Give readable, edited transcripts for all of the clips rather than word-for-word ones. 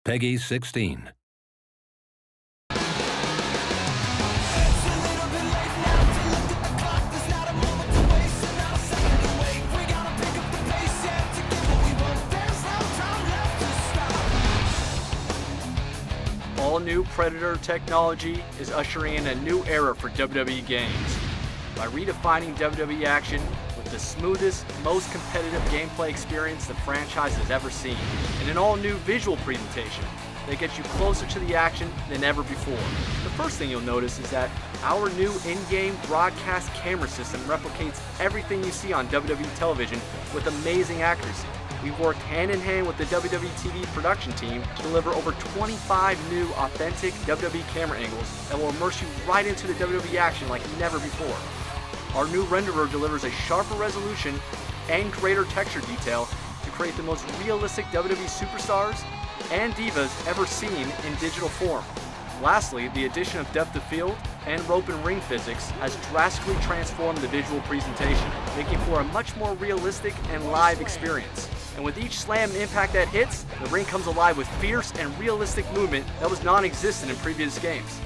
Peggy 16. All new Predator technology is ushering in a new era for WWE games. By redefining WWE action with the smoothest, most competitive gameplay experience the franchise has ever seen, and an all-new visual presentation that gets you closer to the action than ever before. The first thing you'll notice is that our new in-game broadcast camera system replicates everything you see on WWE television with amazing accuracy. We've worked hand-in-hand with the WWE production team to deliver over 25 new authentic WWE camera angles that will immerse you right into the WWE action like never before. Our new renderer delivers a sharper resolution and greater texture detail to create the most realistic WWE superstars and divas ever seen in digital form. Lastly, the addition of depth of field and rope and ring physics has drastically transformed the visual presentation, making for a much more realistic and live experience. And with each slam and impact that hits, the ring comes alive with fierce and realistic movement that was non-existent in previous games.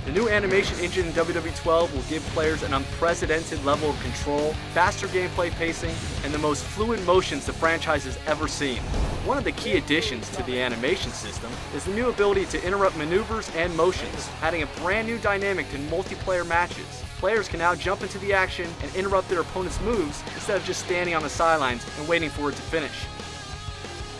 The new animation engine in WWE12 will give players an unprecedented level of control, faster gameplay pacing, and the most fluid motions the franchise has ever seen. One of the key additions to the animation system is the new ability to interrupt maneuvers and motions, adding a brand new dynamic to multiplayer matches. Players can now jump into the action and interrupt their opponent's moves instead of just standing on the sidelines and waiting for it to finish.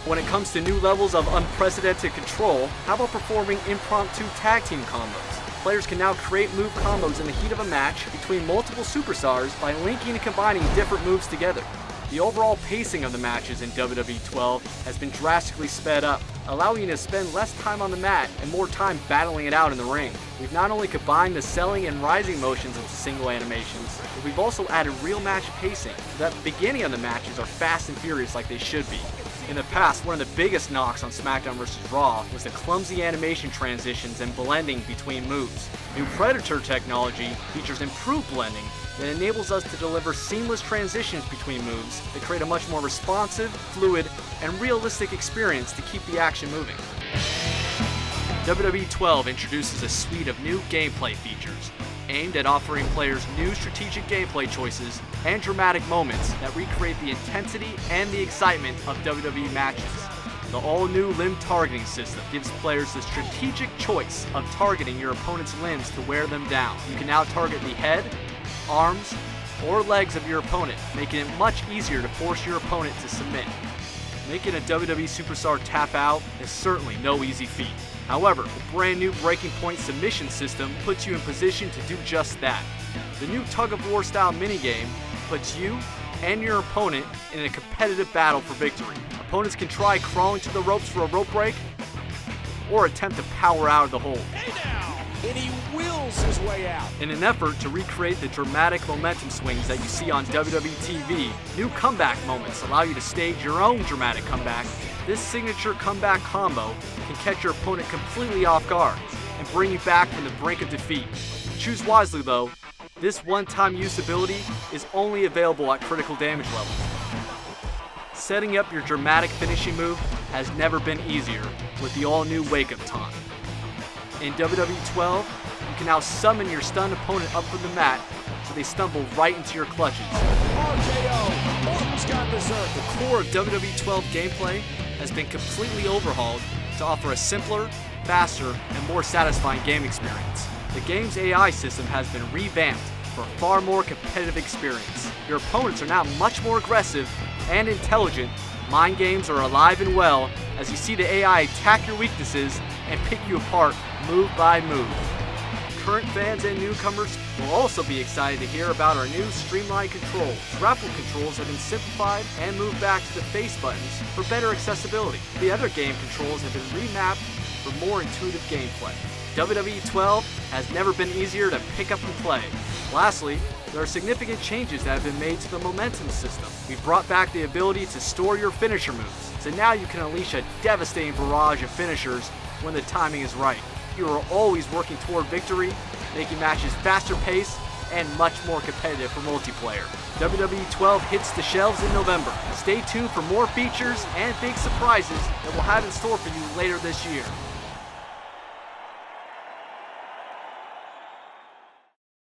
When it comes to new levels of unprecedented control, how about performing impromptu tag team combos? Players can now create move combos in the heat of a match between multiple superstars by linking and combining different moves together. The overall pacing of the matches in WWE12 has been drastically sped up, allowing you to spend less time on the mat and more time battling it out in the ring. We've not only combined the selling and rising motions into single animations, but we've also added real match pacing so that the beginning of the matches are fast and furious like they should be. In the past, one of the biggest knocks on SmackDown vs. Raw was the clumsy animation transitions and blending between moves. New Predator technology features improved blending that enables us to deliver seamless transitions between moves that create a much more responsive, fluid, and realistic experience to keep the action moving. WWE12 introduces a suite of new gameplay features aimed at offering players new strategic gameplay choices and dramatic moments that recreate the intensity and the excitement of WWE matches. The all-new limb targeting system gives players the strategic choice of targeting your opponent's limbs to wear them down. You can now target the head, arms, or legs of your opponent, making it much easier to force your opponent to submit. Making a WWE superstar tap out is certainly no easy feat. However, the brand new breaking point submission system puts you in position to do just that. The new tug-of-war style minigame puts you and your opponent in a competitive battle for victory. Opponents can try crawling to the ropes for a rope break or attempt to power out of the hold. And he wills his way out. In an effort to recreate the dramatic momentum swings that you see on WWE TV, new comeback moments allow you to stage your own dramatic comeback. This signature comeback combo can catch your opponent completely off guard and bring you back from the brink of defeat. Choose wisely though, this one-time use ability is only available at critical damage levels. Setting up your dramatic finishing move has never been easier with the all-new wake-up taunt. In WWE12, you can now summon your stunned opponent up from the mat so they stumble right into your clutches. RKO, Orton's got dessert. The core of WWE12 gameplay has been completely overhauled to offer a simpler, faster, and more satisfying game experience. The game's AI system has been revamped for a far more competitive experience. Your opponents are now much more aggressive and intelligent. Mind games are alive and well as you see the AI attack your weaknesses and pick you apart move by move. Current fans and newcomers will also be excited to hear about our new streamlined controls. Grapple controls have been simplified and moved back to the face buttons for better accessibility. The other game controls have been remapped for more intuitive gameplay. WWE12 has never been easier to pick up and play. Lastly, there are significant changes that have been made to the momentum system. We've brought back the ability to store your finisher moves, so now you can unleash a devastating barrage of finishers when the timing is right. You are always working toward victory, making matches faster paced and much more competitive for multiplayer. WWE12 hits the shelves in November. Stay tuned for more features and big surprises that we'll have in store for you later this year.